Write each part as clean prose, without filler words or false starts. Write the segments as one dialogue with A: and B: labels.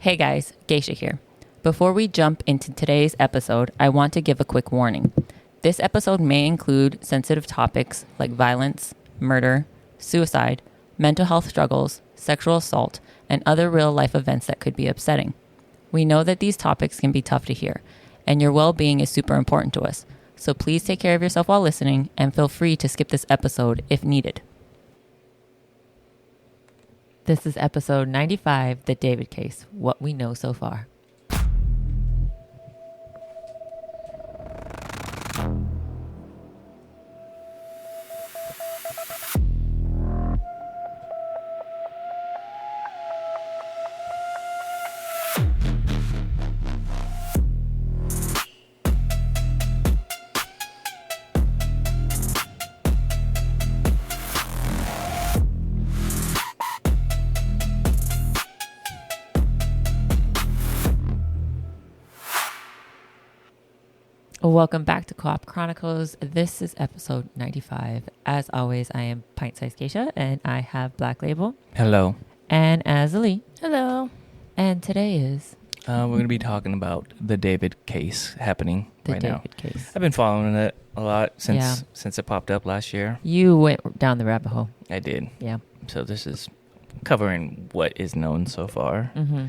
A: Hey guys, Geisha here. Before we jump into today's episode, I want to give a quick warning. This episode may include sensitive topics like violence, murder, suicide, mental health struggles, sexual assault, and other real-life events that could be upsetting. We know that these topics can be tough to hear, and your well-being is super important to us. So please take care of yourself while listening, and feel free to skip this episode if needed. This is episode 95, The David Case, What We Know So Far. Welcome back to Co-op Chronicles. This is episode 95. As always, I am Pint-Sized Geisha, and I have Blacklabel.
B: Hello.
A: And Azzilee.
C: Hello.
A: And today is...
B: We're going to be talking about the David case happening right now.
A: The David case.
B: I've been following it a lot since it popped up last year.
A: You went down the rabbit hole.
B: I did.
A: Yeah.
B: So this is covering what is known so far.
A: Mm-hmm.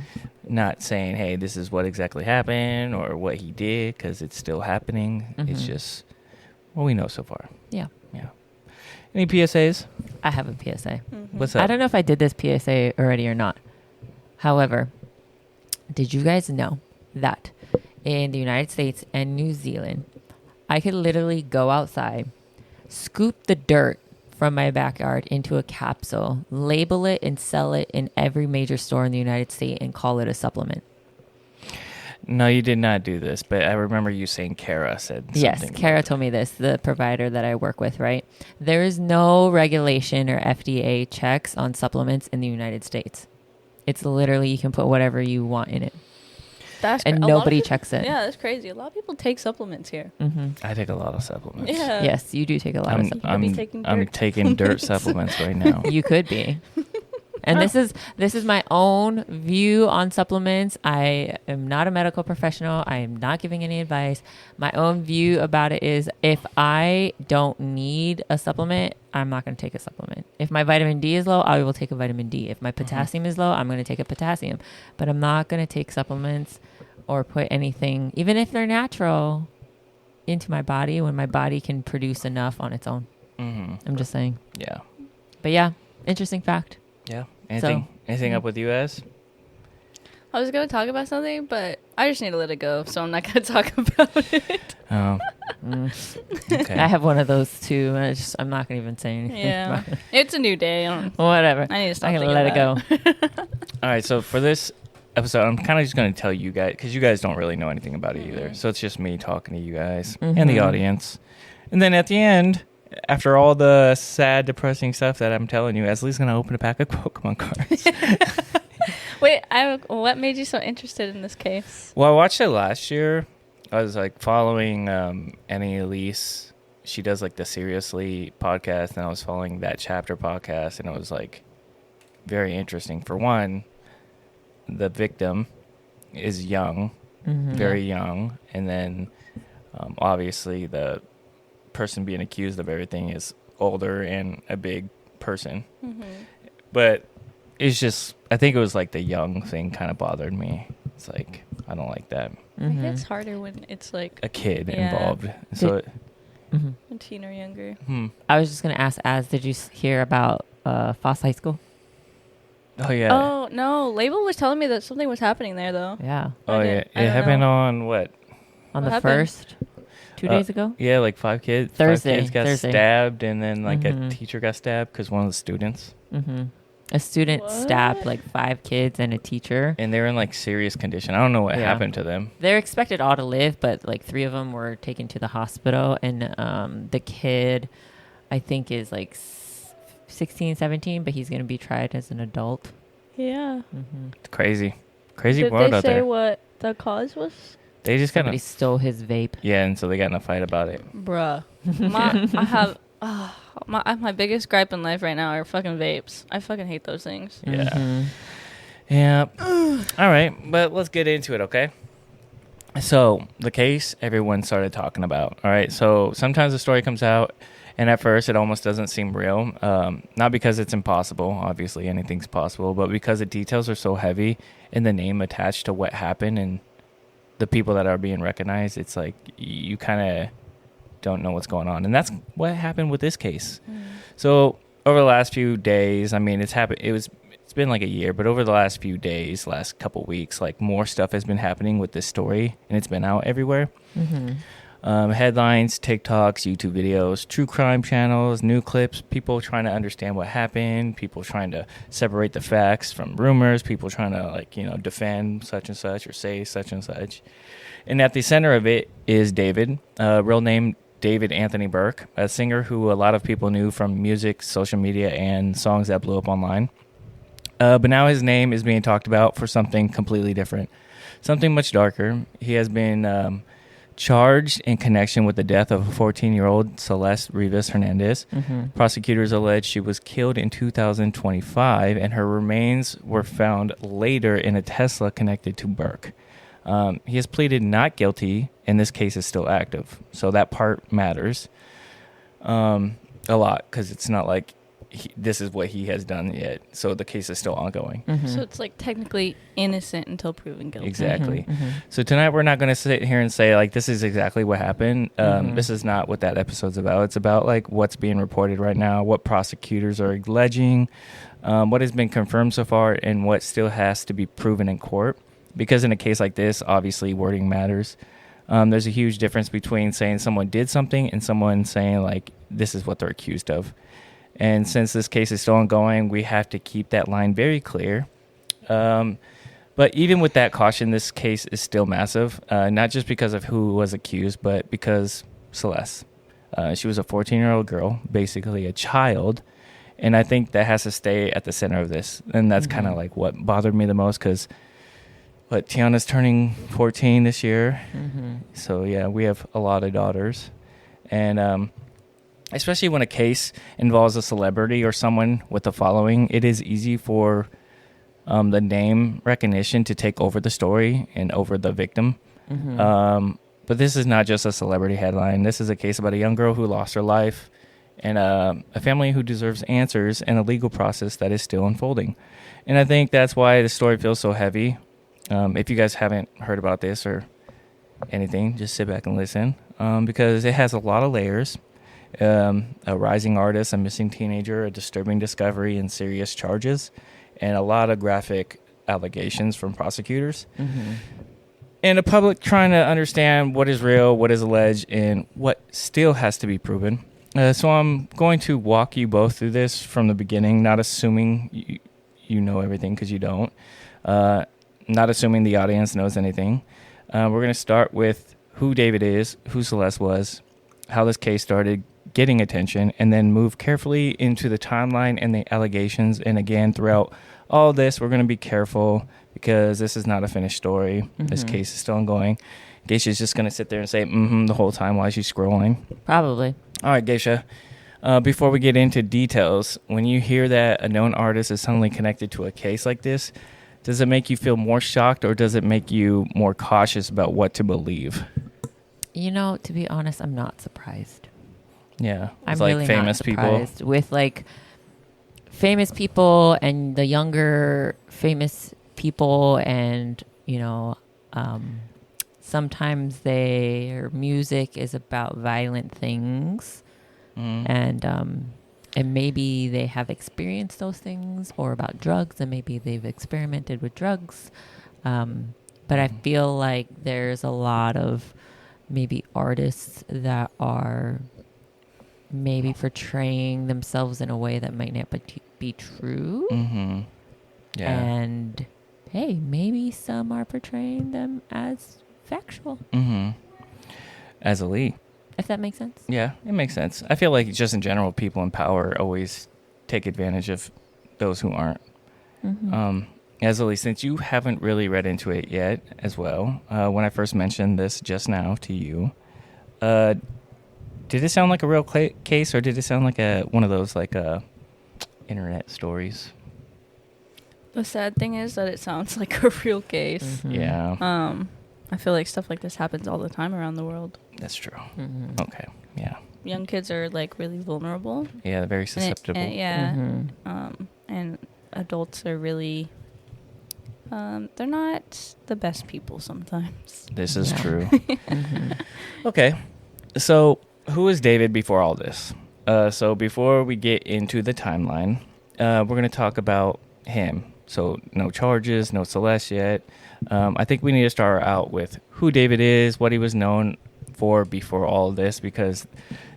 B: Not saying, hey, this is what exactly happened or what he did, because it's still happening.
A: Mm-hmm.
B: It's just what we know so far.
A: Yeah.
B: Yeah. Any PSAs?
A: I have a PSA.
C: Mm-hmm.
B: What's up?
A: I don't know if I did this PSA already or not. However, did you guys know that in the United States and New Zealand, I could literally go outside, scoop the dirt from my backyard into a capsule, label it, and sell it in every major store in the United States and call it a supplement?
B: No, you did not do this, but I remember you saying Kara said something.
A: Yes, Kara told me this, the provider that I work with, right? There is no regulation or FDA checks on supplements in the United States. It's literally, you can put whatever you want in it. And nobody checks it.
C: Yeah, that's crazy. A lot of people take supplements here.
A: Mm-hmm.
B: I take a lot of supplements.
C: Yeah.
A: Yes, you do take a lot of supplements.
B: I'm taking dirt supplements right now.
A: You could be. And this is my own view on supplements. I am not a medical professional. I am not giving any advice. My own view about it is if I don't need a supplement, I'm not going to take a supplement. If my vitamin D is low, I will take a vitamin D. If my potassium is low, I'm going to take a potassium. But I'm not going to take supplements or put anything, even if they're natural, into my body when my body can produce enough on its own.
B: Mm-hmm.
A: I'm just saying.
B: Yeah.
A: But yeah, interesting fact.
B: Yeah. Anything up with you, Az?
C: I was going to talk about something, but I just need to let it go, so I'm not going to talk about it.
B: Oh. Okay.
A: I have one of those too. And I'm not going to even say anything.
C: Yeah.
A: About it.
C: It's a new day.
A: Whatever.
C: I need to stop
A: I'm going to let it go.
B: All right. So for this episode, I'm kind of just going to tell you guys, because you guys don't really know anything about it either. So it's just me talking to you guys and the audience. And then at the end, after all the sad, depressing stuff that I'm telling you, Azlee's going to open a pack of Pokemon cards.
C: Wait, what made you so interested in this case?
B: Well, I watched it last year. I was like following Annie Elise. She does like the Seriously podcast, and I was following that chapter podcast, and it was like very interesting. For one, the victim is young, very young, and then obviously the person being accused of everything is older and a big person. But it's just, I think it was like the young thing kind of bothered me. It's like, I don't like that.
C: I think it's harder when it's like
B: A kid involved. So
C: a teen or younger.
A: I was just going to ask, did you hear about Foss High School?
B: Oh, yeah.
C: Oh, no. Label was telling me that something was happening there, though.
A: Yeah.
B: Oh, yeah. It happened on what?
A: On
C: What
A: the
C: happened?
A: first 2 days ago?
B: Yeah, like five kids
A: Thursday.
B: got stabbed, and then like a teacher got stabbed because one of the students.
A: A student stabbed like 5 kids and a teacher.
B: And they were in like serious condition. I don't know what happened to them.
A: They're expected all to live, but like 3 of them were taken to the hospital. And the kid, I think, is like 16, 17, but he's going to be tried as an adult.
C: Yeah.
B: It's crazy. Crazy
C: Did
B: world
C: they
B: out
C: say
B: there.
C: what the cause was?
B: They just kind
A: Somebody
B: of...
A: stole his vape.
B: Yeah, and so they got in a fight about it.
C: Bruh. My biggest gripe in life right now are fucking vapes. I fucking hate those things.
B: Yeah. Yeah. All right, but let's get into it, okay? So the case everyone started talking about. All right, so sometimes the story comes out, and at first it almost doesn't seem real. Not because it's impossible, obviously anything's possible, but because the details are so heavy and the name attached to what happened and the people that are being recognized, it's like you kind of don't know what's going on. And that's what happened with this case. So over the last few days, I mean, it's been like a year, but over the last few days, last couple weeks, like more stuff has been happening with this story, and it's been out everywhere. Headlines, TikToks, YouTube videos, true crime channels, new clips, people trying to understand what happened, people trying to separate the facts from rumors, people trying to defend such and such or say such and such. And at the center of it is David, real name David Anthony Burke, a singer who a lot of people knew from music, social media, and songs that blew up online. But now his name is being talked about for something completely different, something much darker. He has been charged in connection with the death of a 14-year-old Celeste Rivas Hernandez. Prosecutors allege she was killed in 2025, and her remains were found later in a Tesla connected to Burke. He has pleaded not guilty, and this case is still active. So that part matters a lot, because it's not like this is what he has done yet. So the case is still ongoing.
C: So it's like technically innocent until proven guilty.
B: Exactly. So tonight we're not going to sit here and say like this is exactly what happened. This is not what that episode's about. It's about like what's being reported right now, what prosecutors are alleging, what has been confirmed so far, and what still has to be proven in court. Because in a case like this, obviously wording matters. There's a huge difference between saying someone did something and someone saying like this is what they're accused of. And since this case is still ongoing, we have to keep that line very clear. But even with that caution, this case is still massive, not just because of who was accused, but because Celeste. She was a 14-year-old girl, basically a child. And I think that has to stay at the center of this. And that's kind of like what bothered me the most, because Tiana's turning 14 this year. So, yeah, we have a lot of daughters. And especially when a case involves a celebrity or someone with a following, it is easy for the name recognition to take over the story and over the victim. But this is not just a celebrity headline. This is a case about a young girl who lost her life and a family who deserves answers and a legal process that is still unfolding. And I think that's why the story feels so heavy. If you guys haven't heard about this or anything, just sit back and listen, because it has a lot of layers. A rising artist, a missing teenager, a disturbing discovery, and serious charges, and a lot of graphic allegations from prosecutors. And the public trying to understand what is real, what is alleged, and what still has to be proven. So I'm going to walk you both through this from the beginning, not assuming you know everything, because you don't. Not assuming the audience knows anything. We're going to start with who David is, who Celeste was, how this case started getting attention, and then move carefully into the timeline and the allegations. And again, throughout all this, we're going to be careful because this is not a finished story. This case is still ongoing. Geisha's just going to sit there and say the whole time while she's scrolling.
A: Probably.
B: All right, Geisha. Before we get into details, when you hear that a known artist is suddenly connected to a case like this, does it make you feel more shocked, or does it make you more cautious about what to believe?
A: You know, to be honest, I'm not surprised.
B: Yeah,
A: I'm
B: like
A: really
B: famous
A: not
B: people
A: surprised with like famous people and the younger famous people, and sometimes their music is about violent things, and maybe they have experienced those things, or about drugs, and maybe they've experimented with drugs. But I feel like there's a lot of maybe artists that are maybe portraying themselves in a way that might not be true.
B: Yeah.
A: And hey, maybe some are portraying them as factual.
B: Azzilee.
A: If that makes sense.
B: Yeah, it makes sense. I feel like just in general, people in power always take advantage of those who aren't. Azzilee, since you haven't really read into it yet as well, when I first mentioned this just now to you, did it sound like a real case, or did it sound like one of those like internet stories?
C: The sad thing is that it sounds like a real case.
A: Mm-hmm.
B: Yeah.
C: I feel like stuff like this happens all the time around the world.
B: That's true.
A: Mm-hmm.
B: Okay. Yeah.
C: Young kids are like really vulnerable.
B: Yeah, very susceptible.
C: Yeah.
A: Mm-hmm.
C: And adults are really, they're not the best people sometimes.
B: This is true.
A: Mm-hmm.
B: Okay. So, who is David before all this? So, before we get into the timeline, we're going to talk about him. So, no charges, no Celeste yet. I think we need to start out with who David is, what he was known for before all of this, because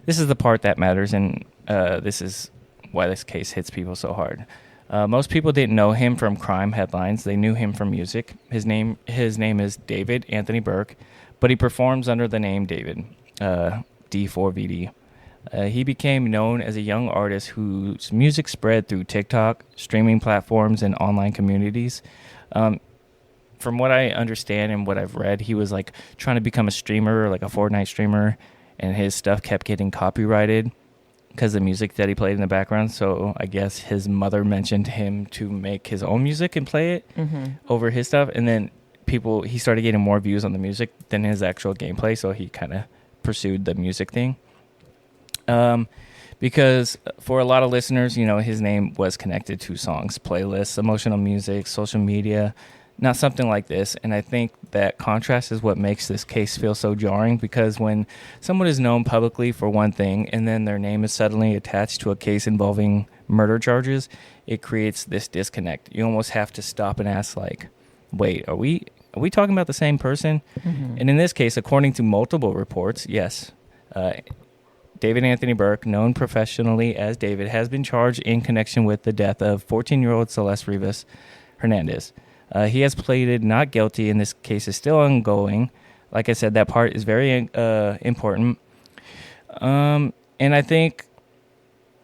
B: this is the part that matters, and this is why this case hits people so hard. Most people didn't know him from crime headlines. They knew him from music. His name is David Anthony Burke, but he performs under the name David, d4vd. He became known as a young artist whose music spread through TikTok, streaming platforms, and online communities. From what I understand and what I've read, he was like trying to become a streamer, like a Fortnite streamer, and his stuff kept getting copyrighted because of the music that he played in the background. So I guess his mother mentioned him to make his own music and play it over his stuff. And then he started getting more views on the music than his actual gameplay. So he kind of pursued the music thing. Because for a lot of listeners, his name was connected to songs, playlists, emotional music, social media, not something like this. And I think that contrast is what makes this case feel so jarring, because when someone is known publicly for one thing and then their name is suddenly attached to a case involving murder charges, it creates this disconnect. You almost have to stop and ask, like, wait, are we talking about the same person? Mm-hmm. And in this case, according to multiple reports, yes, David Anthony Burke, known professionally as David, has been charged in connection with the death of 14-year-old Celeste Rivas Hernandez. He has pleaded not guilty, and this case is still ongoing. Like I said, that part is very important. And I think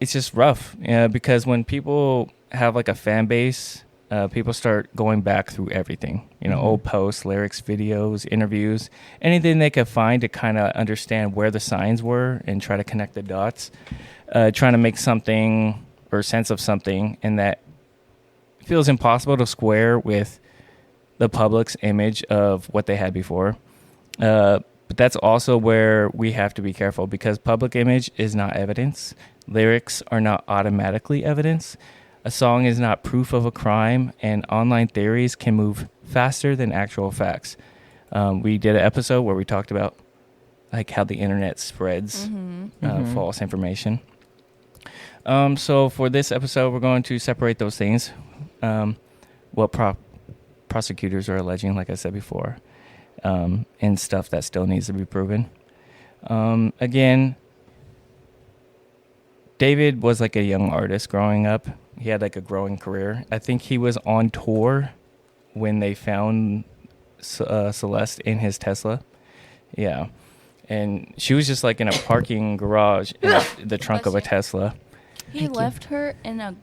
B: it's just rough because when people have like a fan base, people start going back through everything, old posts, lyrics, videos, interviews, anything they could find to kind of understand where the signs were and try to connect the dots, trying to make something or sense of something, and that feels impossible to square with the public's image of what they had before. But that's also where we have to be careful, because public image is not evidence. Lyrics are not automatically evidence. A song is not proof of a crime, and online theories can move faster than actual facts. We did an episode where we talked about like how the internet spreads false information. So for this episode, we're going to separate those things. What prosecutors are alleging, like I said before, and stuff that still needs to be proven. Again, David was like a young artist growing up. He had like a growing career. I think he was on tour when they found Celeste in his Tesla. Yeah. And she was just like in a parking garage in the trunk of a Tesla.
C: He left her in a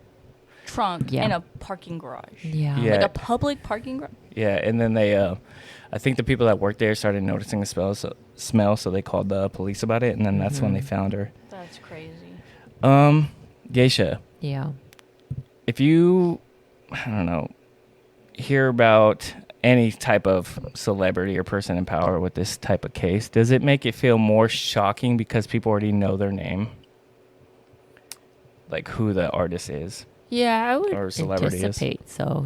C: trunk in a parking garage.
A: Yeah.
C: Like a public parking garage.
B: Yeah, and then they, I think the people that worked there started noticing the smell, so they called the police about it, and then that's when they found her.
C: That's crazy.
B: Geisha.
A: Yeah.
B: If you, I don't know, hear about any type of celebrity or person in power with this type of case, does it make it feel more shocking because people already know their name? Like who the artist is?
A: Yeah, I would
B: or celebrity
A: anticipate
B: is.
A: so,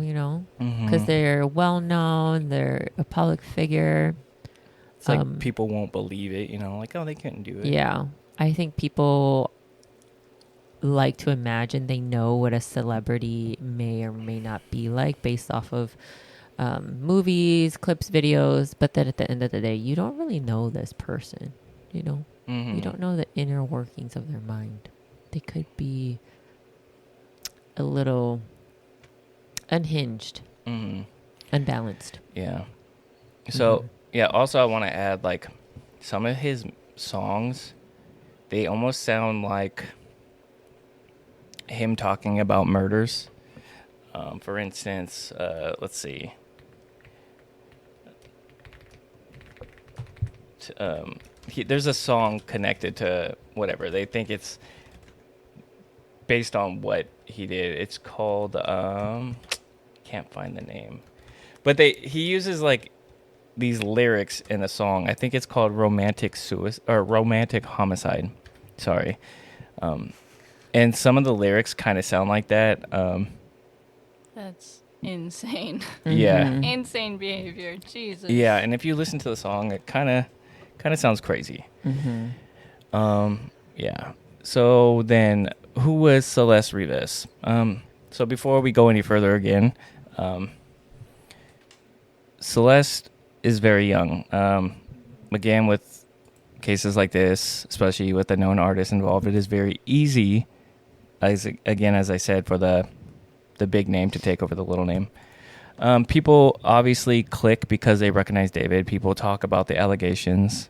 A: because they're well known, they're a public figure.
B: It's like people won't believe it, like, oh, they couldn't do it.
A: Yeah, I think people like to imagine they know what a celebrity may or may not be like based off of movies, clips, videos. But then at the end of the day, you don't really know this person, You don't know the inner workings of their mind. They could be a little unhinged, unbalanced.
B: Yeah. So, also I want to add, like, some of his songs, they almost sound like him talking about murders. For instance, let's see. There's a song connected to whatever. They think it's based on what he did. It's called, can't can't find the name. But he uses like these lyrics in a song. I think it's called Romantic Suicide or Romantic Homicide. Sorry. And some of the lyrics kind of sound like that.
C: That's insane.
B: Yeah.
C: Insane behavior. Jesus.
B: Yeah, and if you listen to the song, it kind of sounds crazy. Yeah. So then, who was Celeste Rivas? So before we go any further again, Celeste is very young. Again, with cases like this, especially with a known artist involved, it is very easy, as I said, for the big name to take over the little name. People obviously click because they recognize David. People talk about the allegations,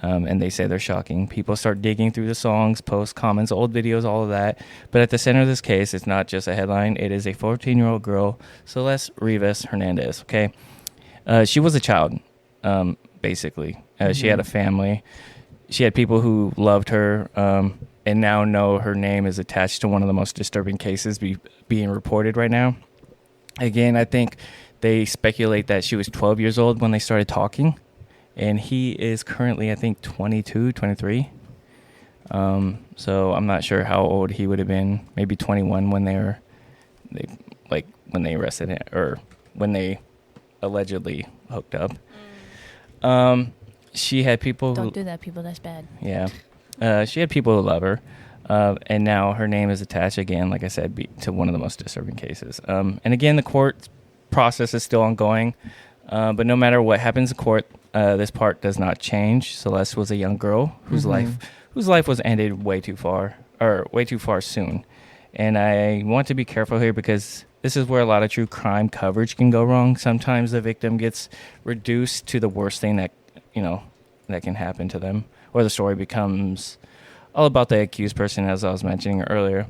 B: and they say they're shocking. People start digging through the songs, post comments, old videos, all of that. But at the center of this case, it's not just a headline. It is a 14-year-old girl, Celeste Rivas Hernandez, okay? She was a child, basically. She had a family. She had people who loved her, and now know her name is attached to one of the most disturbing cases being reported right now. Again, I think they speculate that she was 12 years old when they started talking, and he is currently, I think, 22, 23. So I'm not sure how old he would have been. Maybe 21 when when they arrested him, or when they allegedly hooked up. She had people
C: Don't do that, people. That's bad.
B: Yeah. She had people who love her. And now her name is attached again, like I said, to one of the most disturbing cases. And again, the court process is still ongoing. But no matter what happens in court, this part does not change. Celeste was a young girl whose life was ended way too far soon. And I want to be careful here because this is where a lot of true crime coverage can go wrong. Sometimes the victim gets reduced to the worst thing that can happen to them, or the story becomes all about the accused person, as I was mentioning earlier.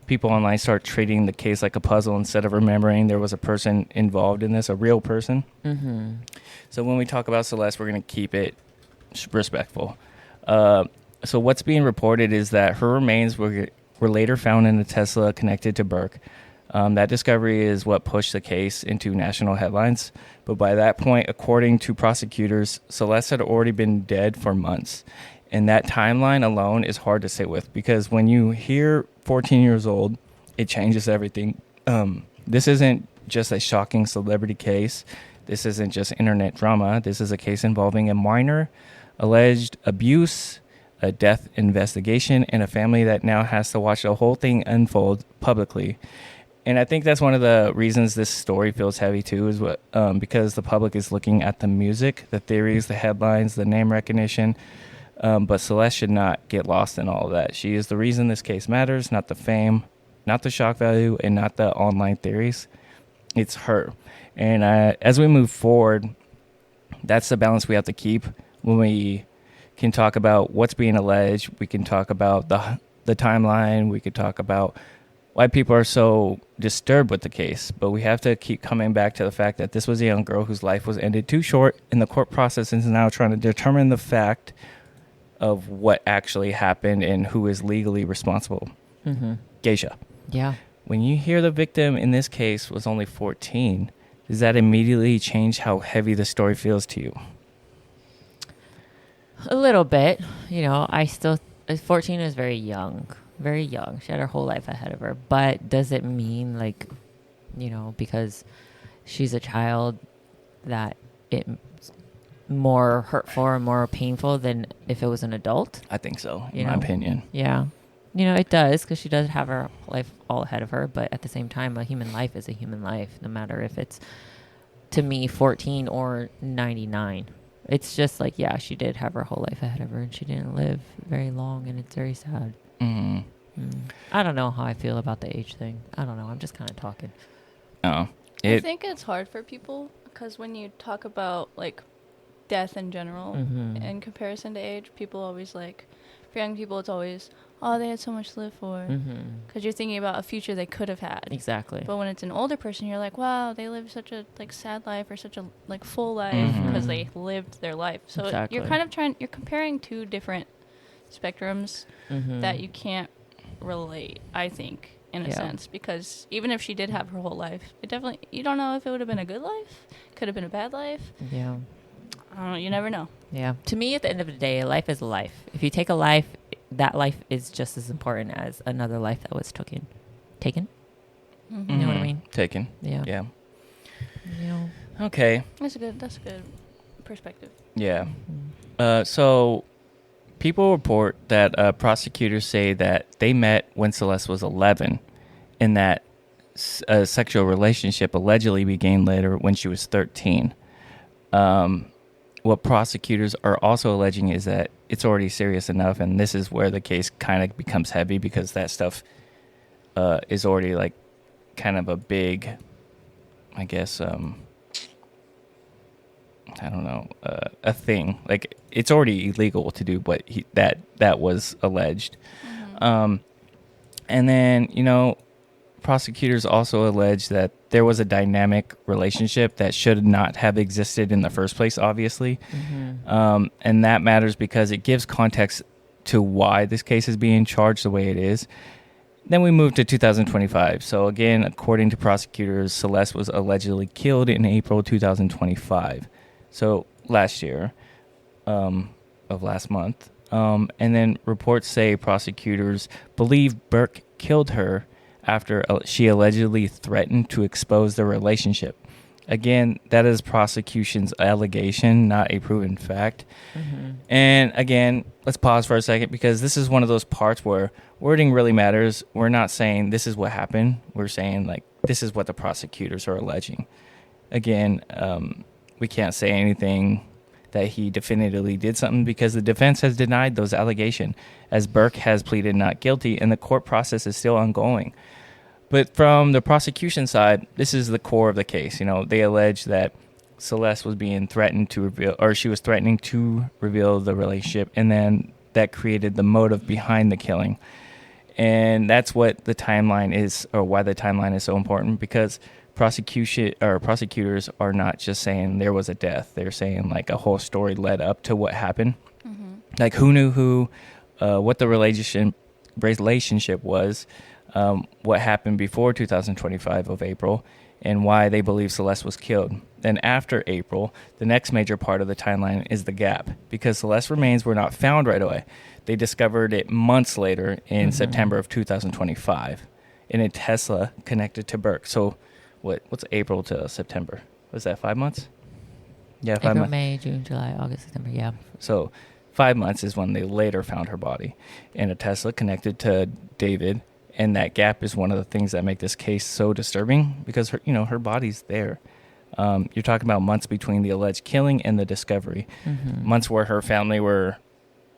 B: People online start treating the case like a puzzle instead of remembering there was a person involved in this, a real person. So when we talk about Celeste, we're going to keep it respectful. So what's being reported is that her remains were later found in a Tesla connected to Burke. That discovery is what pushed the case into national headlines. But by that point, according to prosecutors, Celeste had already been dead for months. And that timeline alone is hard to sit with, because when you hear 14 years old, it changes everything. This isn't just a shocking celebrity case. This isn't just internet drama. This is a case involving a minor, alleged abuse, a death investigation, and a family that now has to watch the whole thing unfold publicly. And I think that's one of the reasons this story feels heavy too, is because the public is looking at the music, the theories, the headlines, the name recognition. But Celeste should not get lost in all of that. She is the reason this case matters, not the fame, not the shock value, and not the online theories. It's her. And as we move forward, that's the balance we have to keep. When we can talk about what's being alleged, we can talk about the timeline, we could talk about why people are so disturbed with the case. But we have to keep coming back to the fact that this was a young girl whose life was ended too short, and the court process is now trying to determine the fact of what actually happened and who is legally responsible. Geisha.
A: Yeah.
B: When you hear the victim in this case was only 14, does that immediately change how heavy the story feels to you?
A: A little bit. 14 is very young. Very young. She had her whole life ahead of her. But does it mean, because she's a child, that it's more hurtful or more painful than if it was an adult?
B: I think so, in my opinion.
A: Yeah. It does, because she does have her life all ahead of her. But at the same time, a human life is a human life, no matter if it's, to me, 14 or 99. It's just she did have her whole life ahead of her, and she didn't live very long, and it's very sad. I don't know how I feel about the age thing. I don't know. I'm just kind of talking.
C: I think it's hard for people, because when you talk about death in general in comparison to age, people always for young people, it's always, oh, they had so much to live for, because you're thinking about a future they could have had.
A: Exactly.
C: But when it's an older person, you're like, wow, they lived such a sad life, or such a full life, because they lived their life. So you're kind of you're comparing two different spectrums that you can't relate, I think. in a sense, because even if she did have her whole life, you don't know if it would have been a good life, could have been a bad life.
A: Yeah.
C: You never know.
A: Yeah. To me, at the end of the day, life is a life. If you take a life, that life is just as important as another life that was taken.
C: Mm-hmm.
A: You know what I mean?
B: Taken.
A: Yeah.
B: Yeah.
A: Yeah.
B: Okay.
C: That's a good perspective.
B: Yeah. So people report that prosecutors say that they met when Celeste was 11 and that a sexual relationship allegedly began later when she was 13. What prosecutors are also alleging is that it's already serious enough, and this is where the case kind of becomes heavy because that stuff is already like kind of a big, I guess, I don't know, a thing. Like it's already illegal to do what that was alleged. Mm-hmm. And then, prosecutors also allege that there was a dynamic relationship that should not have existed in the first place, obviously. Mm-hmm. And that matters because it gives context to why this case is being charged the way it is. Then we move to 2025. So again, according to prosecutors, Celeste was allegedly killed in April 2025. So last year, of last month. And then reports say prosecutors believe Burke killed her after she allegedly threatened to expose the relationship. Again, that is prosecution's allegation, not a proven fact. Mm-hmm. And again, let's pause for a second because this is one of those parts where wording really matters. We're not saying this is what happened. We're saying like this is what the prosecutors are alleging. Again, we can't say anything that he definitively did something because the defense has denied those allegations, as Burke has pleaded not guilty and the court process is still ongoing. But from the prosecution side, this is the core of the case. They allege that Celeste was being threatened to reveal, or she was threatening to reveal the relationship, and then that created the motive behind the killing. And that's what the timeline is, or why the timeline is so important, because prosecutors are not just saying there was a death. They're saying like a whole story led up to what happened. Mm-hmm. Like who knew who, what the relationship was, what happened before 2025 of April, and why they believe Celeste was killed. Then after April, the next major part of the timeline is the gap, because Celeste's remains were not found right away. They discovered it months later in September of 2025 in a Tesla connected to Burke. So what's April to September? Was that 5 months? Yeah, 5 months.
A: April, May, June, July, August, September, yeah.
B: So 5 months is when they later found her body in a Tesla connected to David. And that gap is one of the things that make this case so disturbing because her body's there. You're talking about months between the alleged killing and the discovery. Mm-hmm. Months where her family were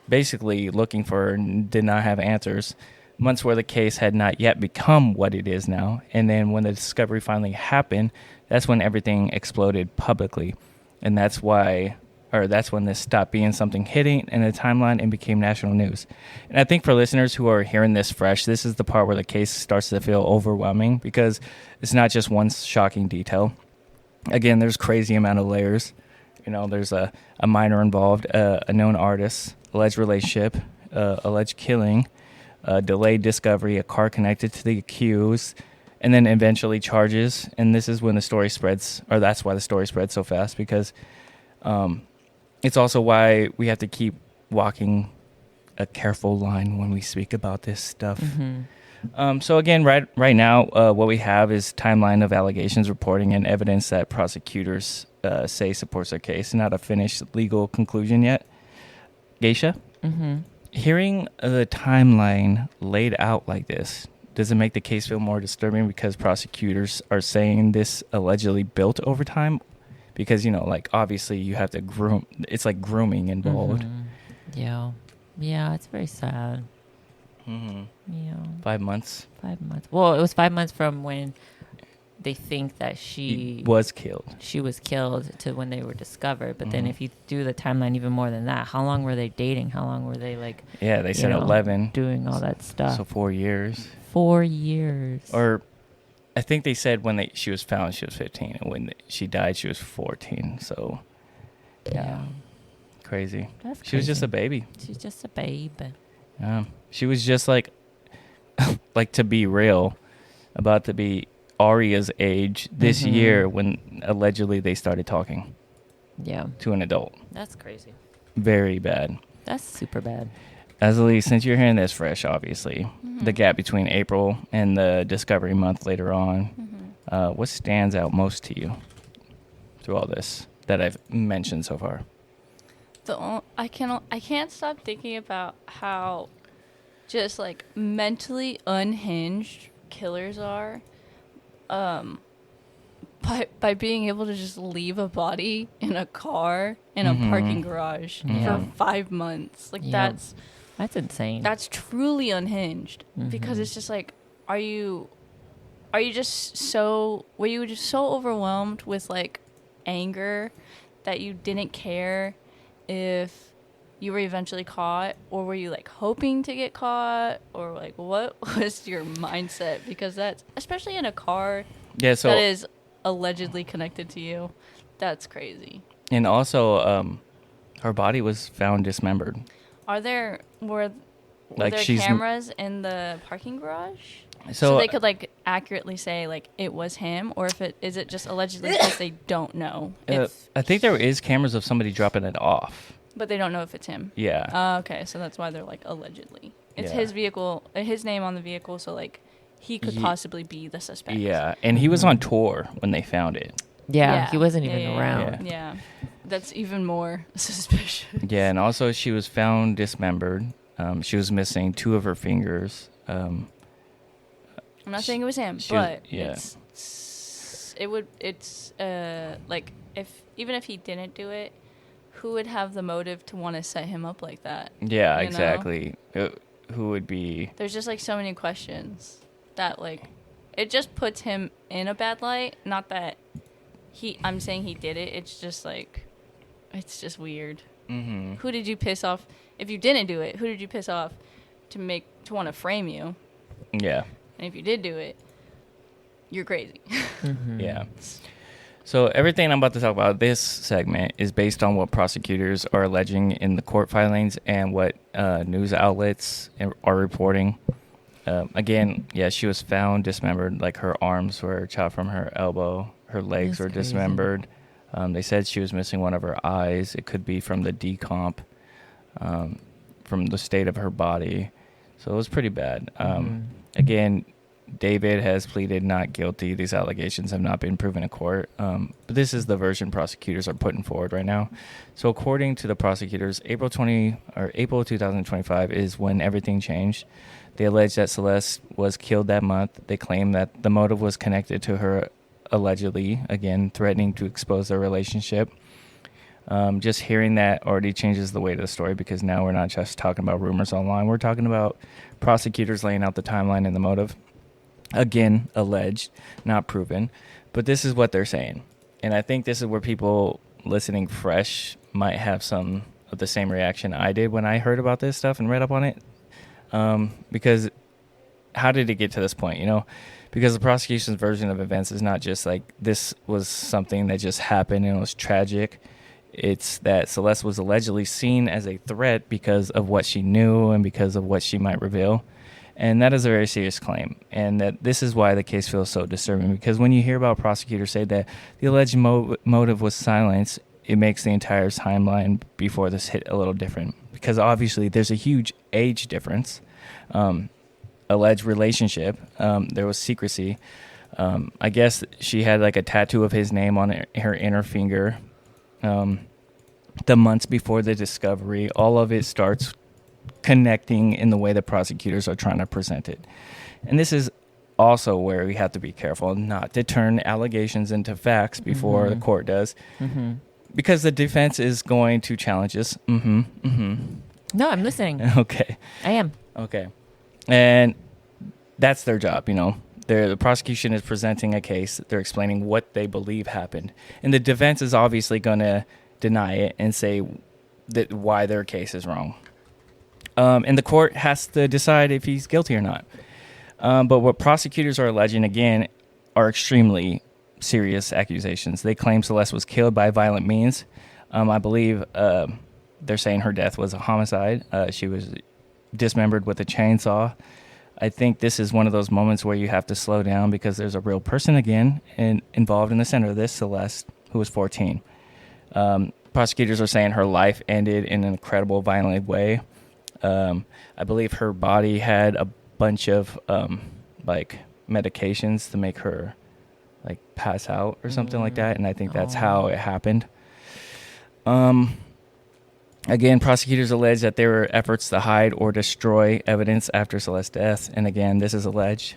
B: basically looking for her and did not have answers. Months where the case had not yet become what it is now. And then when the discovery finally happened, that's when everything exploded publicly. And that's when this stopped being something hidden in a timeline and became national news. And I think for listeners who are hearing this fresh, this is the part where the case starts to feel overwhelming because it's not just one shocking detail. Again, there's crazy amount of layers. There's a minor involved, a known artist, alleged relationship, alleged killing, delayed discovery, a car connected to the accused, and then eventually charges. And this is when the story spreads, or that's why the story spreads so fast, because it's also why we have to keep walking a careful line when we speak about this stuff. Mm-hmm. So again, right now, what we have is timeline of allegations, reporting, and evidence that prosecutors say supports their case. Not a finished legal conclusion yet. Geisha, hearing the timeline laid out like this, does it make the case feel more disturbing because prosecutors are saying this allegedly built over time? Because, obviously you have to groom. It's like grooming involved.
A: Mm-hmm. Yeah, it's very sad.
B: Mm-hmm.
A: Yeah.
B: 5 months.
A: 5 months. Well, it was 5 months from when they think that she
B: was killed.
A: She was killed to when they were discovered. But then if you do the timeline even more than that, how long were they dating? How long were they
B: Yeah, they said 11.
A: Doing all that stuff.
B: So 4 years.
A: 4 years.
B: Or I think they said when she was found, she was 15. And when she died, she was 14. So, yeah. Crazy.
A: That's crazy.
B: She was just a baby.
A: She's just a baby.
B: She was just like to be real, about to be Aria's age this year when allegedly they started talking.
A: Yeah.
B: To an adult.
A: That's crazy.
B: Very bad.
A: That's super bad.
B: Azzilee, since you're hearing this fresh, obviously, the gap between April and the Discovery Month later on, what stands out most to you through all this that I've mentioned so far?
C: I can't stop thinking about how just like mentally unhinged killers are, by being able to just leave a body in a car in a parking garage for 5 months. Like that's
A: insane.
C: That's truly unhinged because it's just like, were you just so overwhelmed with like anger that you didn't care if you were eventually caught, or were you like hoping to get caught, or like what was your mindset? Because that's, especially in a car that is allegedly connected to you, that's crazy.
B: And also, her body was found dismembered.
C: Were there cameras in the parking garage? So they could like accurately say like it was him, or is it just allegedly because they don't know?
B: I think there is cameras of somebody dropping it off.
C: But they don't know if it's him.
B: Yeah.
C: Okay, so that's why they're like allegedly. It's his vehicle, his name on the vehicle, so like he could possibly be the suspect.
B: Yeah, and he was on tour when they found it.
A: Yeah, he wasn't even around.
C: Yeah, that's even more suspicious. Yeah,
B: and also she was found dismembered. She was missing 2 of her fingers.
C: I'm not saying it was him, but it's like even if he didn't do it, who would have the motive to want to set him up like that?
B: Yeah, exactly. Who would be?
C: There's just like so many questions that like it just puts him in a bad light. Not that I'm saying he did it. It's just like, it's just weird. Mm-hmm. Who did you piss off? If you didn't do it, who did you piss off to want to frame you?
B: Yeah.
C: And if you did do it, you're crazy.
B: Mm-hmm. Yeah. So everything I'm about to talk about this segment is based on what prosecutors are alleging in the court filings and what news outlets are reporting. Again, she was found dismembered. Like her arms were chopped from her elbow. Her legs were dismembered. They said she was missing one of her eyes. It could be from the decomp, from the state of her body. So it was pretty bad. Again, David has pleaded not guilty. These allegations have not been proven in court. But this is the version prosecutors are putting forward right now. So according to the prosecutors, April 2025 is when everything changed. They allege that Celeste was killed that month. They claim that the motive was connected to her allegedly, again, threatening to expose their relationship. Just hearing that already changes the weight of the story, because now we're not just talking about rumors online. We're talking about prosecutors laying out the timeline and the motive. Again, alleged, not proven, but this is what they're saying. And I think this is where people listening fresh might have some of the same reaction I did when I heard about this stuff and read up on it. Because how did it get to this point, Because the prosecution's version of events is not just like this was something that just happened and it was tragic. It's that Celeste was allegedly seen as a threat because of what she knew and because of what she might reveal. And that is a very serious claim. And that this is why the case feels so disturbing. Because when you hear about prosecutors say that the alleged motive was silence, it makes the entire timeline before this hit a little different. Because obviously there's a huge age difference. Alleged relationship. There was secrecy. I guess she had like a tattoo of his name on her inner finger. The months before the discovery, all of it starts connecting in the way the prosecutors are trying to present it. And this is also where we have to be careful not to turn allegations into facts before the court does. Because the defense is going to challenge us.
A: No, I'm listening.
B: Okay.
A: I am.
B: Okay. And that's their job, The prosecution is presenting a case. They're explaining what they believe happened. And the defense is obviously going to deny it and say that why their case is wrong. And the court has to decide if he's guilty or not. But what prosecutors are alleging, again, are extremely serious accusations. They claim Celeste was killed by violent means. I believe they're saying her death was a homicide. She was dismembered with a chainsaw. I think this is one of those moments where you have to slow down because there's a real person again involved in the center of this, Celeste, who was 14. Prosecutors are saying her life ended in an incredible, violent way. I believe her body had a bunch of like medications to make her like pass out or something like that, and I think that's how it happened. Again, prosecutors allege that there were efforts to hide or destroy evidence after Celeste's death, and again, this is alleged.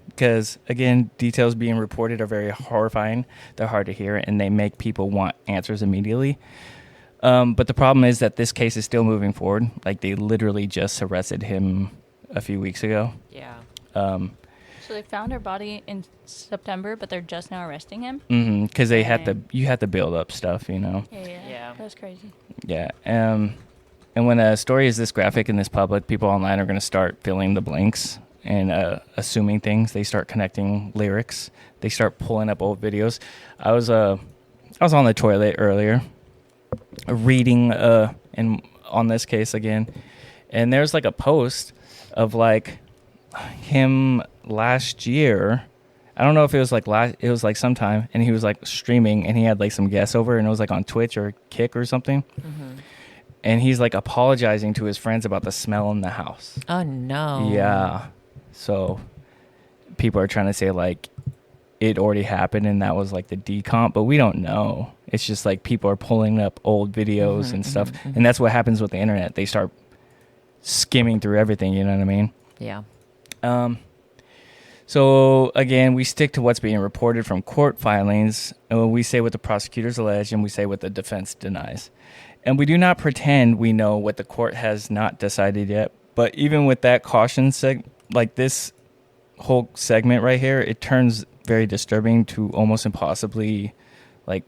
B: Because, again, details being reported are very horrifying. They're hard to hear, and they make people want answers immediately. But the problem is that this case is still moving forward. Like, they literally just arrested him a few weeks ago.
A: Yeah.
C: So they found her body in September, but they're just now arresting him?
B: Mm-hmm. Because they you had to build up stuff, you know?
C: Yeah. That's crazy.
B: Yeah. And when a story is this graphic and this public, people online are going to start filling the blanks and assuming things. They start connecting lyrics. They start pulling up old videos. I was on the toilet earlier reading on this case again, and there's like a post of like him last year. I don't know if it was like it was like sometime, and he was like streaming, and he had like some guests over, and it was like on Twitch or Kick or something. Mm-hmm. And he's like apologizing to his friends about the smell in the house.
A: Oh no.
B: Yeah. So people are trying to say like it already happened and that was like the decomp, but we don't know. It's just like people are pulling up old videos and stuff, and that's what happens with the internet. They start skimming through everything, you know what I mean?
A: Yeah.
B: So again, we stick to what's being reported from court filings, and we say what the prosecutors allege, and we say what the defense denies. And we do not pretend we know what the court has not decided yet. But even with that caution, like this whole segment right here, it turns very disturbing to almost impossibly like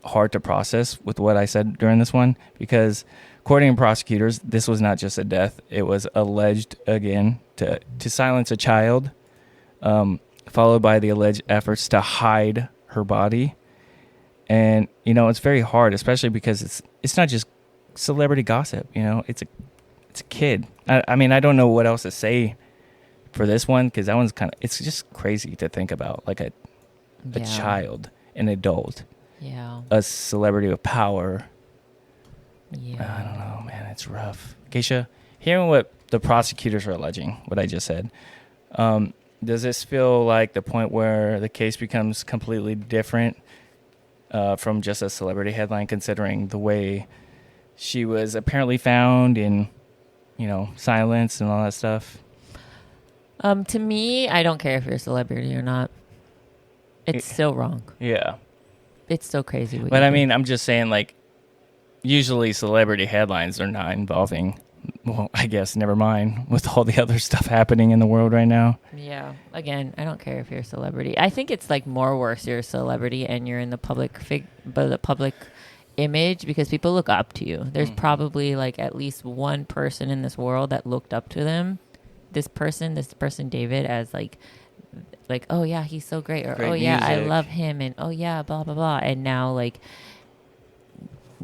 B: hard to process with what I said during this one, because according to prosecutors, this was not just a death. It was alleged, again, to silence a child, followed by the alleged efforts to hide her body. And, you know, it's very hard, especially because it's not just celebrity gossip, you know, it's a kid. I mean, I don't know what else to say for this one, because that one's it's just crazy to think about, like a child, an adult, a celebrity with power. Yeah. I don't know, man, it's rough. Geisha, hearing what the prosecutors are alleging, what I just said, does this feel like the point where the case becomes completely different from just a celebrity headline, considering the way she was apparently found in, you know, silence and all that stuff?
A: To me, I don't care if you're a celebrity or not. It's still wrong.
B: Yeah.
A: It's so crazy.
B: But I mean, I'm just saying, like, usually celebrity headlines are not involving, well, I guess, never mind, with all the other stuff happening in the world right now.
A: Yeah. Again, I don't care if you're a celebrity. I think it's like more worse you're a celebrity and you're in the public image, because people look up to you. There's probably like at least one person in this world that looked up to them. This person David, as like, oh yeah, he's so great, or oh yeah, I love him, and oh yeah, blah blah blah. And now like,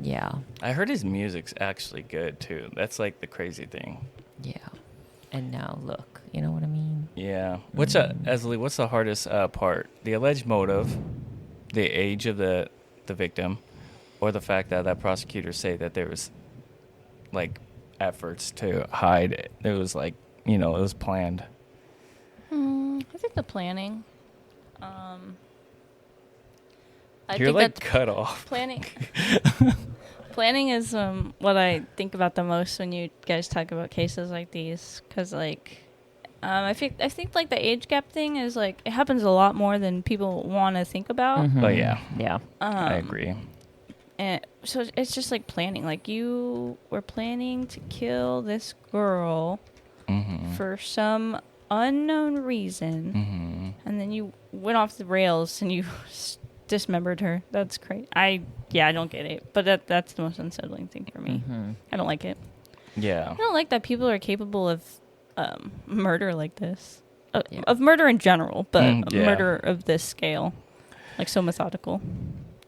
A: yeah,
B: I heard his music's actually good too. That's like the crazy thing.
A: Yeah. And now look, you know what I mean?
B: Yeah. Azzilee, what's the hardest part? The alleged motive, the age of the victim, or the fact that prosecutors say that there was like efforts to hide it? It was like, you know, it was planned.
C: I think the planning.
B: You're like cut off.
C: Planning. Planning is what I think about the most when you guys talk about cases like these, because like I think like the age gap thing is like, it happens a lot more than people want to think about.
B: Oh yeah,
C: I
B: agree.
C: And so it's just like planning. Like, you were planning to kill this girl for some unknown reason, and then you went off the rails and you dismembered her. That's crazy. I don't get it, but that's the most unsettling thing for me. I don't like it.
B: Yeah,
C: I don't like that people are capable of murder like this, of murder in general, but murder of this scale, like so methodical.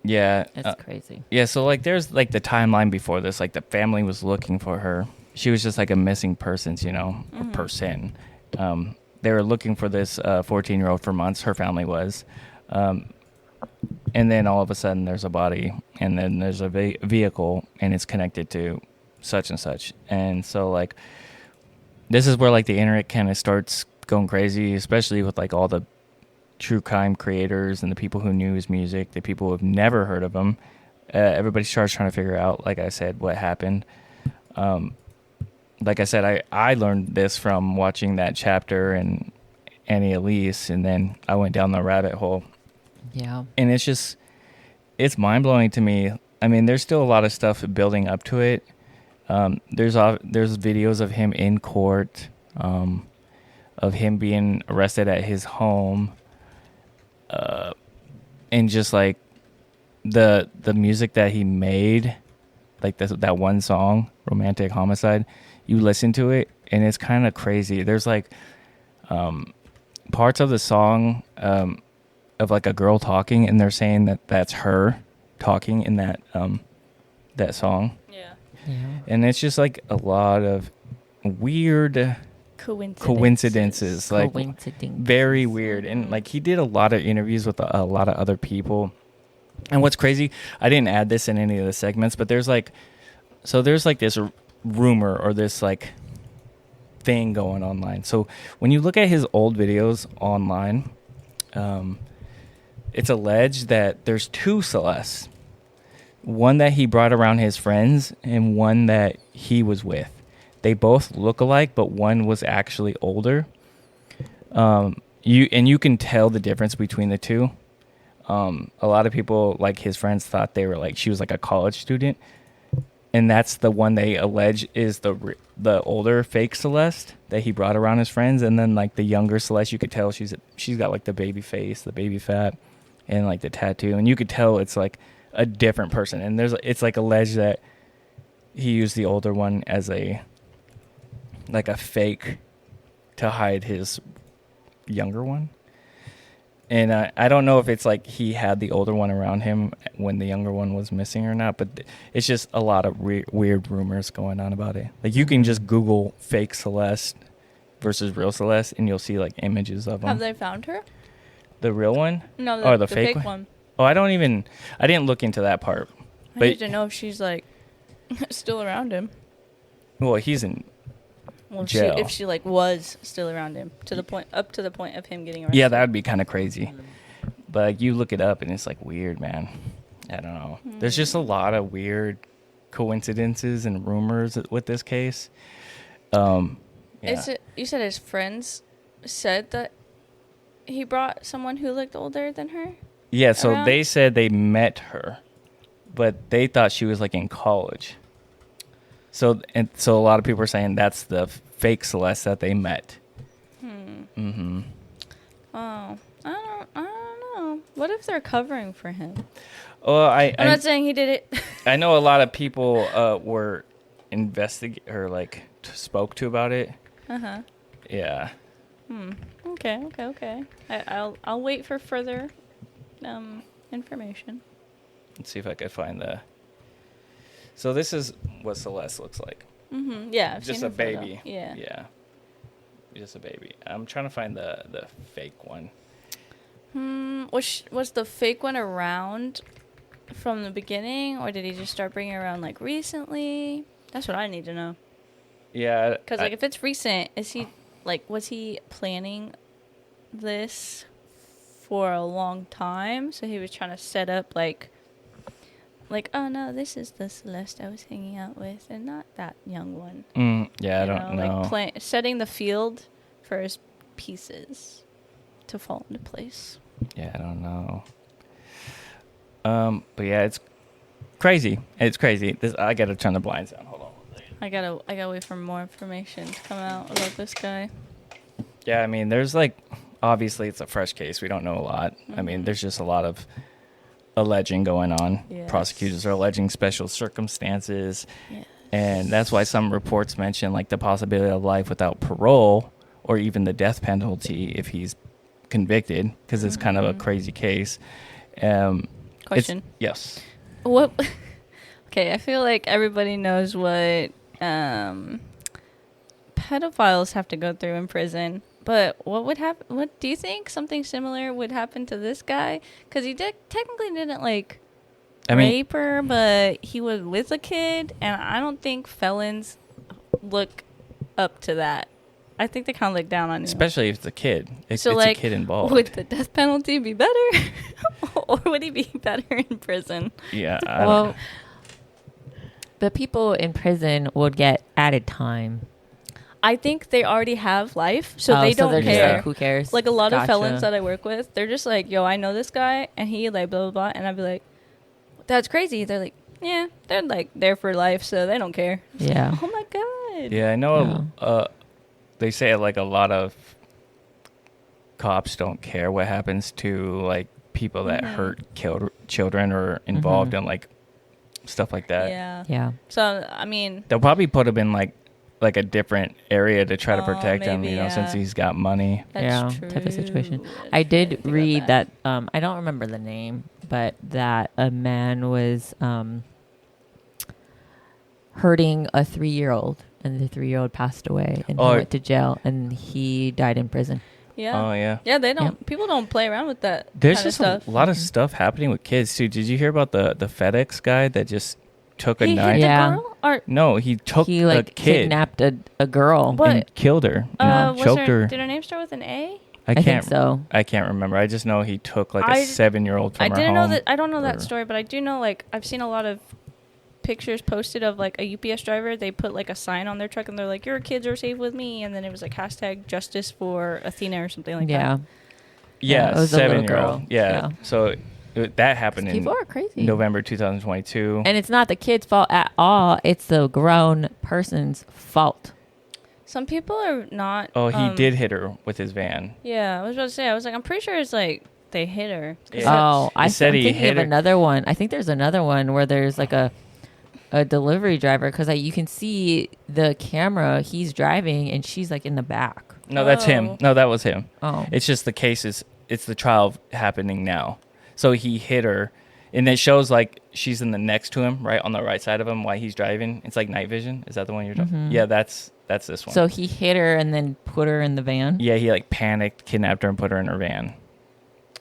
B: Yeah,
A: it's crazy.
B: Yeah, so like there's like the timeline before this, like the family was looking for her. she was just like a missing persons, or person. They were looking for this 14-year-old for months. Her family was. And then all of a sudden there's a body, and then there's a vehicle, and it's connected to such and such. And so like, this is where like the internet kind of starts going crazy, especially with like all the true crime creators and the people who knew his music, the people who have never heard of him. Everybody starts trying to figure out, like I said, what happened. Like I said, I learned this from watching that chapter and Annie Elise, and then I went down the rabbit hole.
A: Yeah.
B: And it's mind-blowing to me. I mean, there's still a lot of stuff building up to it. There's videos of him in court, of him being arrested at his home, and just like the music that he made, like that one song, Romantic Homicide. You listen to it, and it's kind of crazy. There's like parts of the song of like a girl talking, and they're saying that that's her talking in that song.
C: Yeah.
B: And it's just like a lot of weird coincidences, like very weird. And like he did a lot of interviews with a lot of other people. And what's crazy, I didn't add this in any of the segments, but there's this rumor or this like thing going online. So when you look at his old videos online, it's alleged that there's two Celestes. One that he brought around his friends and one that he was with. They both look alike, but one was actually older. You can tell the difference between the two. A lot of people, like his friends, thought she was like a college student, and that's the one they allege is the older fake Celeste that he brought around his friends. And then like the younger Celeste, you could tell she's got like the baby face, the baby fat, and like the tattoo, and you could tell it's like a different person. And it's like alleged that he used the older one as a fake to hide his younger one. And I don't know if it's like he had the older one around him when the younger one was missing or not, but it's just a lot of weird rumors going on about it. Like you can just Google fake Celeste versus real Celeste, and you'll see like images of them.
C: Have they found her?
B: The real one?
C: No, the
B: fake
C: one.
B: Oh, I didn't look into that part.
C: I need to know if she's like still around him.
B: Well, he's in
C: Well,
B: jail.
C: if she like was still around him up to the point of him getting arrested.
B: Yeah, that would be kind of crazy. But like, you look it up and it's like weird, man. I don't know. There's just a lot of weird coincidences and rumors with this case. Yeah.
C: You said his friends said that he brought someone who looked older than her?
B: Yeah, so
C: around?
B: they said they met her, but they thought she was like in college. So a lot of people are saying that's the fake Celeste that they met. Mm-hmm.
C: Oh, I don't know. What if they're covering for him?
B: Well, I'm
C: not saying he did it.
B: I know a lot of people were spoke to about it.
C: Uh-huh.
B: Yeah.
C: Okay. I'll wait for further information.
B: Let's see if I could find the. So this is what Celeste looks like.
C: Mm-hmm. Yeah, I've
B: just
C: seen
B: a baby.
C: Photo. Yeah.
B: Yeah. Just a baby. I'm trying to find the fake one.
C: Was the fake one around from the beginning, or did he just start bringing it around like recently? That's what I need to know.
B: Yeah.
C: Because if it's recent, was he planning this for a long time? So he was trying to set up like, oh no, this is the Celeste I was hanging out with, and not that young one.
B: Yeah, I don't know.
C: Like setting the field for his pieces to fall into place.
B: Yeah, I don't know. But yeah, it's crazy. It's crazy. I gotta turn the blinds down. Hold on.
C: I gotta wait for more information to come out about this guy.
B: Yeah, I mean, there's obviously it's a fresh case. We don't know a lot. I mean, there's just a lot of alleging going on.
C: Yes.
B: Prosecutors are alleging special circumstances. Yes. And that's why some reports mention the possibility of life without parole or even the death penalty if he's convicted, because it's kind of a crazy case.
C: Question.
B: Yes.
C: What? Okay, I feel like everybody knows what pedophiles have to go through in prison. But what would happen? What do you think something similar would happen to this guy? Because he technically didn't like rape her, but he was with a kid, and I don't think felons look up to that. I think they kind of look down on you,
B: especially if it's a kid. It's
C: like,
B: a kid involved.
C: Would the death penalty be better, or would he be better in prison?
B: Yeah.
A: Well, the people in prison would get added time.
C: I think they already have life, so they don't care.
A: Like, who cares?
C: Like a lot of felons that I work with, they're just like, yo, I know this guy, and he like blah, blah, blah. And I'd be like, that's crazy. They're like, yeah, they're like there for life, so they don't care.
A: Yeah.
C: Oh my God.
B: Yeah, I know. They say like a lot of cops don't care what happens to like people that hurt children or involved in like stuff like that.
C: Yeah.
A: Yeah.
C: So, I mean,
B: they'll probably put him in like a different area to try to protect him,
C: maybe,
B: since he's got money.
C: That's true.
A: Type of situation.
C: That's
A: I did
C: true.
A: read that. I don't remember the name, but that a man was hurting a 3-year-old, and the 3-year-old passed away, and he went to jail, and he died in prison.
C: Yeah.
B: Oh yeah.
C: Yeah, they don't. People don't play around with that.
B: There's
C: kind
B: just
C: of stuff.
B: a lot of stuff happening with kids too. Did you hear about the FedEx guy that just took a
C: He
B: knife?
C: hit the
A: Yeah.
C: girl? Or
B: No, he took
A: He
B: a
A: like
B: kid
A: kidnapped a girl.
C: What?
B: and killed her.
C: was
B: Choked her.
C: Did her name start with an A?
B: I
A: think
B: can't.
A: so.
B: I can't remember. I just know he took like a
C: I-
B: 7-year-old from
C: I
B: her
C: didn't know
B: home.
C: that. I don't know that
B: or-
C: story, but I do know, like, I've seen a lot of pictures posted of like a UPS driver. They put like a sign on their truck, and they're like, "Your kids are safe with me," and then it was like hashtag justice for Athena or something like
A: Yeah.
C: that.
A: Yeah, it
B: Yeah,
A: was a little
B: 7-year-old.
A: girl.
B: Yeah.
A: Yeah.
B: So that happened in
A: People are crazy.
B: November 2022.
A: And it's not the kid's fault at all. It's the grown person's fault.
C: Some people are not.
B: Oh, he did hit her with his van.
C: Yeah, I was about to say. I was like, I'm pretty sure it's like they hit her.
B: Yeah.
A: I'm
B: said he
A: thinking
B: hit
A: of
B: her.
A: another one. I think there's another one where there's like a delivery driver, because you can see the camera. He's driving and she's like in the back.
B: No, that's him. No, that was him.
A: Oh,
B: It's just the case it's the trial happening now. So he hit her, and it shows like she's in the next to him, right on the right side of him while he's driving. It's like night vision. Is that the one you're talking?
A: Mhm.
B: Yeah, that's this one.
A: so he hit her and then put her in the van,
B: yeah, he like panicked, kidnapped her, and put her in her van.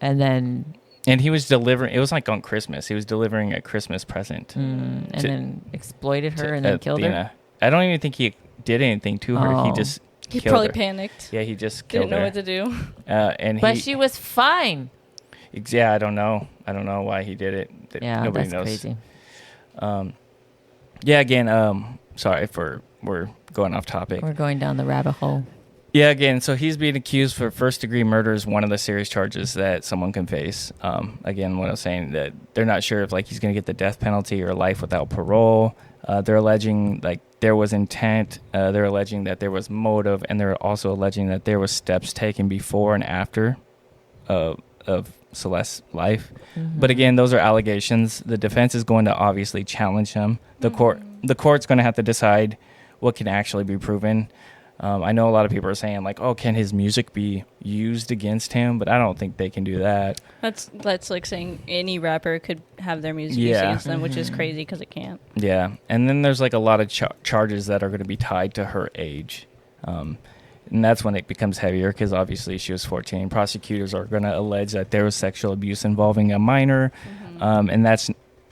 A: and then
B: And he was delivering. It was like on Christmas. He was delivering a Christmas present.
A: and
B: To-
A: then exploited her
B: to
A: and then killed her.
B: Athena. I don't even think he did anything to her. He
A: Oh.
B: just
C: He
B: killed
C: probably
B: her.
C: panicked.
B: Yeah, he just killed
C: Didn't know
B: her.
C: what to do.
B: And
A: But
B: he,
A: she was fine.
B: yeah, I don't know. I don't know why he did it.
A: Yeah,
B: Nobody
A: that's
B: knows.
A: crazy.
B: Yeah, again, sorry for we're going off topic.
A: We're going down the rabbit hole.
B: Yeah, again, so he's being accused for first-degree murder is one of the serious charges that someone can face. Again, what I was saying, that they're not sure if like he's going to get the death penalty or life without parole. They're alleging like there was intent. They're alleging that there was motive, and they're also alleging that there was steps taken before and after of Celeste's life.
A: Mm-hmm.
B: But again, those are allegations. The defense is going to obviously challenge him. The court's going to have to decide what can actually be proven. I know a lot of people are saying like, "Oh, can his music be used against him?" But I don't think they can do that.
C: That's like saying any rapper could have their music used
B: Yeah.
C: against them, which is crazy because it can't.
B: Yeah, and then there's like a lot of charges that are going to be tied to her age, and that's when it becomes heavier because obviously she was 14. Prosecutors are going to allege that there was sexual abuse involving a minor, and that's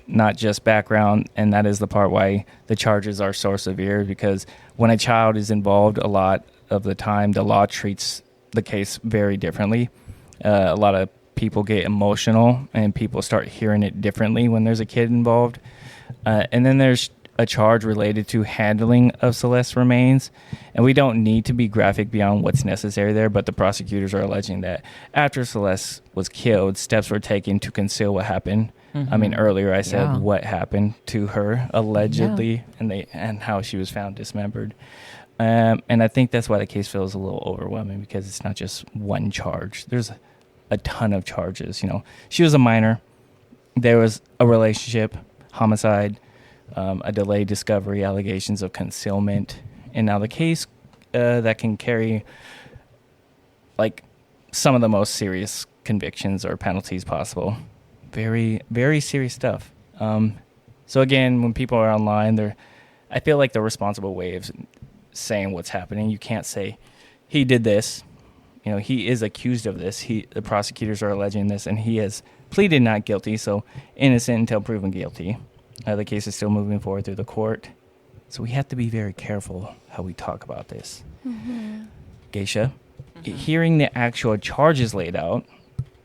B: not just background, and that is the part why the charges are so severe, because when a child is involved, a lot of the time the law treats the case very differently. A lot of people get emotional and people start hearing it differently when there's a kid involved. And then there's a charge related to handling of Celeste's remains, and we don't need to be graphic beyond what's necessary there, but the prosecutors are alleging that after Celeste was killed, steps were taken to conceal what happened. I mean, earlier I said what happened to her allegedly, and how she was found dismembered. And I think that's why the case feels a little overwhelming, because it's not just one charge. There's a ton of charges. You know, she was a minor. There was a relationship, homicide, a delayed discovery, allegations of concealment, and now the case that can carry like some of the most serious convictions or penalties possible. Very, very serious stuff. So again, when people are online, I feel like the responsible way of saying what's happening. You can't say he did this. You know, he is accused of this. The prosecutors are alleging this, and he has pleaded not guilty, so innocent until proven guilty. The case is still moving forward through the court, so we have to be very careful how we talk about this. Geisha, hearing the actual charges laid out,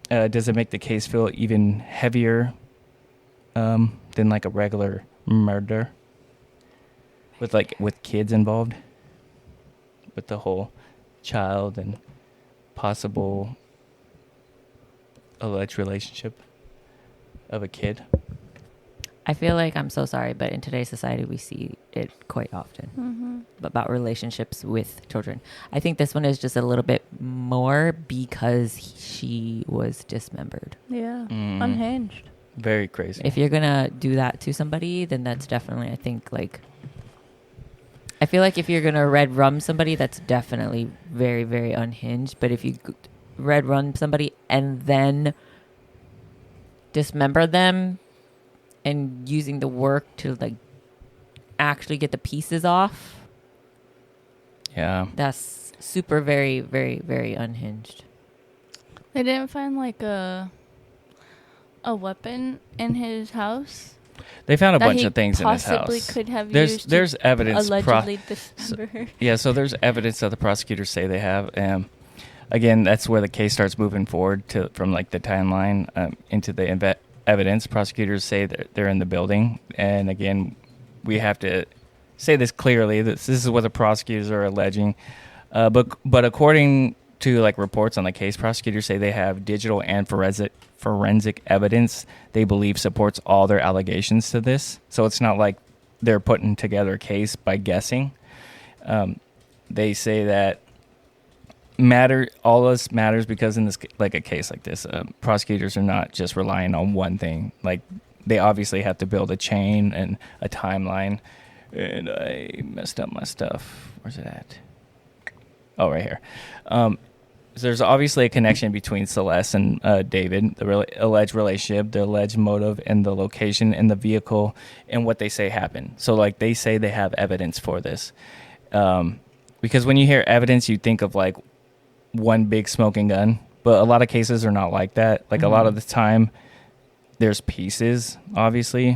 B: does it make the case feel even heavier than like a regular murder with kids involved, with the whole child and possible alleged relationship of a kid?
A: I feel like, I'm so sorry, but in today's society, we see it quite often about relationships with children. I think this one is just a little bit more because she was dismembered.
C: Yeah, unhinged.
B: Very crazy.
A: If you're going to do that to somebody, then that's definitely, I think, like, I feel like if you're going to red rum somebody, that's definitely very, very unhinged. But if you red rum somebody and then dismember them and using the work to like actually get the pieces off, that's super, very, very, very unhinged.
C: They didn't find like a weapon in his house.
B: They found a bunch of things in his house.
C: Possibly could have
B: there's evidence.
C: Allegedly dismember her.
B: So there's evidence that the prosecutors say they have. Again, that's where the case starts moving forward from like the timeline into the evidence. Prosecutors say that they're in the building, and again, we have to say this clearly. This is what the prosecutors are alleging. But according to like reports on the case, prosecutors say they have digital and forensic evidence they believe supports all their allegations to this. So it's not like they're putting together a case by guessing. They say that all this matters because in this, like a case like this, prosecutors are not just relying on one thing. Like they obviously have to build a chain and a timeline. And I messed up my stuff. Where's it at? Oh, right here. So there's obviously a connection between Celeste and David, the alleged relationship, the alleged motive, and the location and the vehicle and what they say happened. So like they say they have evidence for this. Because when you hear evidence, you think of like one big smoking gun, but a lot of cases are not like that. Like a lot of the time there's pieces, obviously,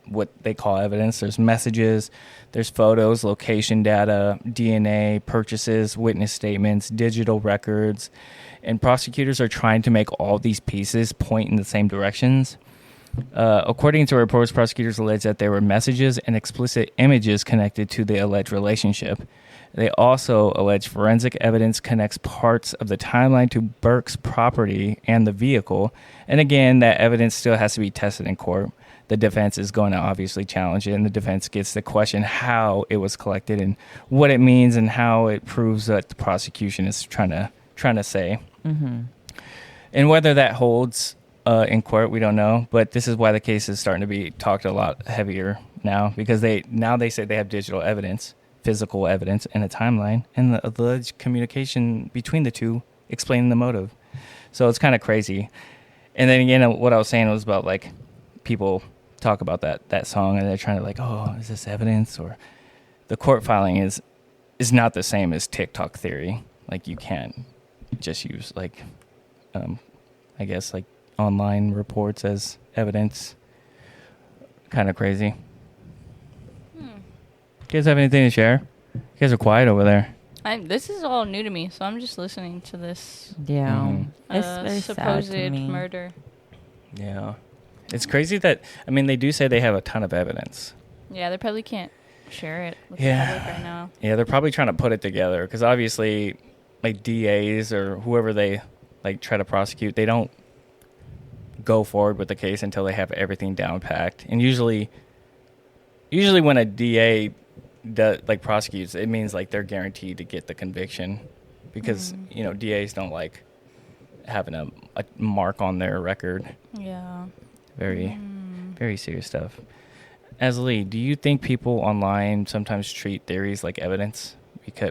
B: what they call evidence. There's messages, there's photos, location data, DNA, purchases, witness statements, digital records, and prosecutors are trying to make all these pieces point in the same directions. According to reports, prosecutors allege that there were messages and explicit images connected to the alleged relationship. They also allege forensic evidence connects parts of the timeline to Burke's property and the vehicle. And again, that evidence still has to be tested in court. The defense is going to obviously challenge it, and the defense gets to question how it was collected and what it means and how it proves what the prosecution is trying to say. And whether that holds in court, we don't know. But this is why the case is starting to be talked a lot heavier now, because they say they have digital evidence, physical evidence, and a timeline, and the alleged communication between the two explaining the motive. So it's kind of crazy. And then again, what I was saying was about like people talk about that song and they're trying to like, oh, is this evidence? Or the court filing is not the same as TikTok theory. Like you can't just use like, I guess like online reports as evidence. Kind of crazy. You guys have anything to share? You guys are quiet over there.
C: This is all new to me, so I'm just listening to this.
A: Yeah, it's very
C: supposed
A: sad to me.
C: murder.
B: Yeah, it's crazy that they do say they have a ton of evidence.
C: Yeah, they probably can't share it with the public right now.
B: Yeah, they're probably trying to put it together because obviously, like DAs or whoever they like try to prosecute, they don't go forward with the case until they have everything down packed. And usually when a DA prosecutes, it means like they're guaranteed to get the conviction because DAs don't like having a mark on their record.
C: Yeah,
B: very serious stuff. Azzilee, do you think people online sometimes treat theories like evidence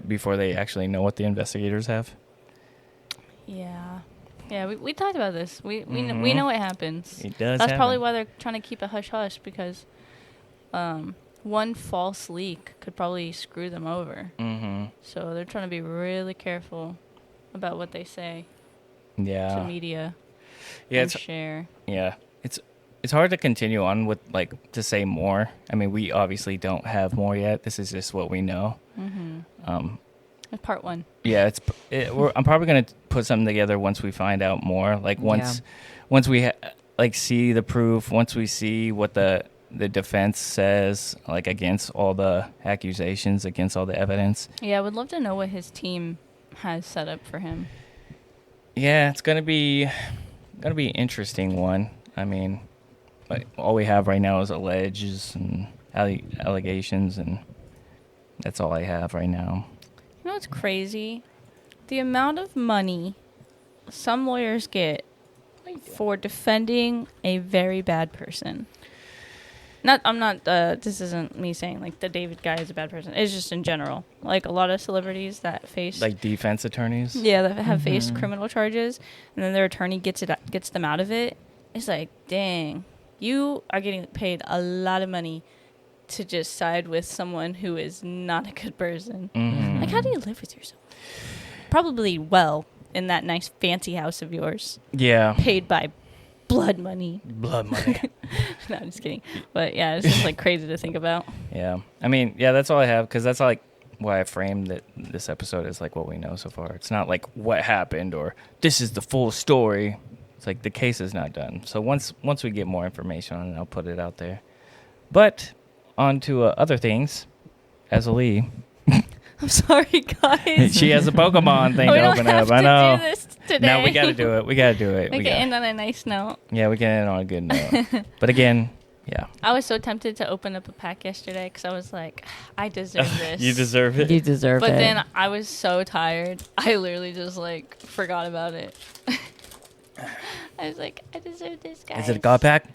B: before they actually know what the investigators have?
C: Yeah, we talked about this. We know what happens.
B: It does.
C: That's probably why they're trying to keep it hush hush because one false leak could probably screw them over.
B: Mm-hmm.
C: So they're trying to be really careful about what they say to media.
B: Yeah,
C: and share.
B: Yeah, it's hard to continue on with like to say more. I mean, we obviously don't have more yet. This is just what we know.
C: Mm-hmm. Part 1.
B: Yeah, I'm probably gonna put something together once we find out more. Like once we see the proof, once we see what the defense says, like against all the accusations, against all the evidence.
C: Yeah, I would love to know what his team has set up for him.
B: Yeah, it's gonna be an interesting one. I mean, like, all we have right now is alleges and allegations, and that's all I have right now.
C: You know what's crazy? The amount of money some lawyers get for defending a very bad person. This isn't me saying like the David guy is a bad person. It's just in general. Like a lot of celebrities that face
B: like defense attorneys.
C: Yeah, that have faced criminal charges, and then their attorney gets them out of it. It's like, dang, you are getting paid a lot of money to just side with someone who is not a good person.
B: Mm-hmm.
C: Like, how do you live with yourself? Probably well in that nice fancy house of yours.
B: Yeah.
C: Paid by blood money.
B: Blood money.
C: No, I'm just kidding. But yeah, it's just like crazy to think about.
B: Yeah. I mean, yeah, that's all I have, because that's like why I framed this episode as like what we know so far. It's not like what happened or this is the full story. It's like the case is not done. So once we get more information on it, I'll put it out there. But on to other things. Azzilee.
C: I'm sorry, guys.
B: She has a Pokemon thing to open up. I know.
C: Do this today.
B: No, we got to do it. We got to do it.
C: We can end on a nice note.
B: Yeah, we can end on a good note. But again, yeah.
C: I was so tempted to open up a pack yesterday because I was like, I deserve this.
B: You deserve it.
A: You deserve it.
C: But then I was so tired. I literally just like forgot about it. I was like, I deserve this, guys.
B: Is it a God pack?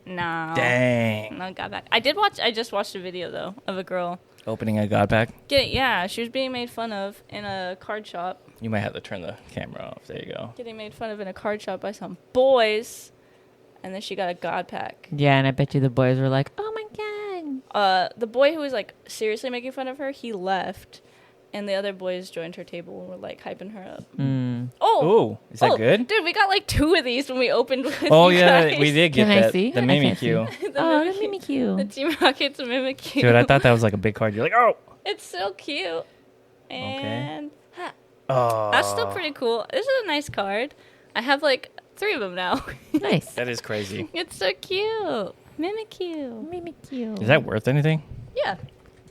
C: No.
B: Dang.
C: No God pack. I just watched a video though of a girl
B: opening a God pack?
C: Yeah, she was being made fun of in a card shop.
B: You might have to turn the camera off. There you go.
C: Getting made fun of in a card shop by some boys. And then she got a God pack.
A: Yeah, and I bet you the boys were like, oh my God.
C: The boy who was like seriously making fun of her, he left. And the other boys joined her table and were like hyping her up.
A: Mm.
C: Oh,
B: is that good?
C: Dude, we got like 2 of these when we opened with
B: Oh
C: you
B: yeah,
C: guys.
B: we did get
A: Can I
B: that.
A: see?
B: The
A: I
B: Mimikyu.
A: the Mimikyu.
C: The Team Rocket's Mimikyu.
B: Dude, I thought that was like a big card. You're like, oh.
C: It's so cute. And
B: Oh.
C: that's still pretty cool. This is a nice card. I have like 3 of them now.
A: Nice.
B: That is crazy.
C: It's so cute. Mimikyu.
A: Mimikyu.
B: Is that worth anything?
C: Yeah.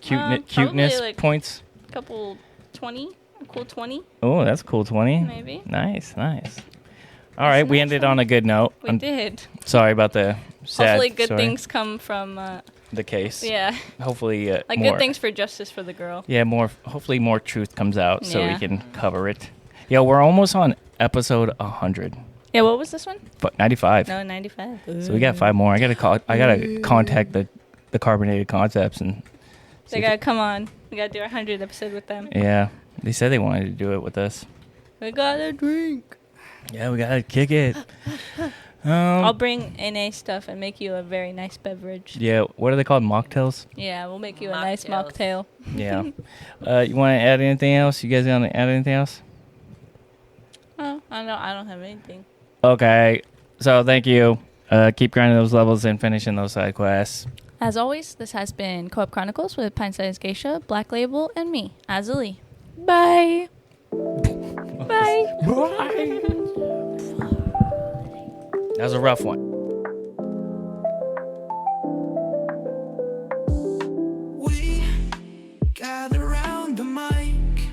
B: Cuteness
C: like
B: points?
C: Couple 20. A cool 20.
B: Oh, that's cool. 20.
C: Maybe.
B: Nice. All right, we ended on a good note.
C: We did.
B: Sorry about the sad
C: Hopefully good
B: story.
C: things come from
B: The case.
C: yeah.
B: Hopefully
C: Like
B: more.
C: good things for justice for the girl.
B: Yeah, hopefully more truth comes out so we
C: Yeah.
B: can cover it. Yeah, we're almost on episode 100.
C: Yeah, what was this one?
B: But 95.
C: No, 95.
B: So we got 5 more. I gotta contact the Carbonated Concepts and
C: They gotta come on. We gotta do our 100th episode with them.
B: yeah. They said they wanted to do it with us.
C: We gotta drink.
B: Yeah, we gotta kick it.
C: I'll bring NA stuff and make you a very nice beverage.
B: Yeah, what are they called? Mocktails?
C: Yeah, we'll make you a nice mocktail.
B: Yeah. You want to add anything else? You guys want to add anything else?
C: Oh, I don't have anything.
B: Okay. So thank you. Keep grinding those levels and finishing those side quests.
C: As always, this has been Co-op Chronicles with Pint-Sized Geisha, Blacklabel, and me, Azzilee.
A: Bye.
C: Bye.
B: Bye. That was a rough one.
D: We gather around the mic,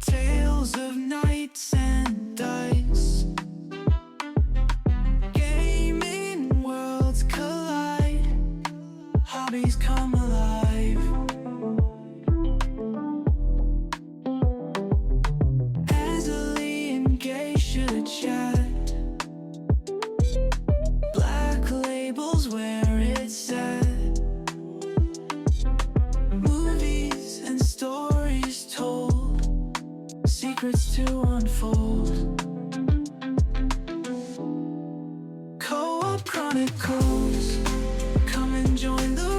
D: tales of knights and dice, gaming worlds collide, hobbies come alive. Azzilee and Geisha chat, Blacklabel's where it's at. Movies and stories told, secrets to unfold. Co-op Chronicles, coming and join the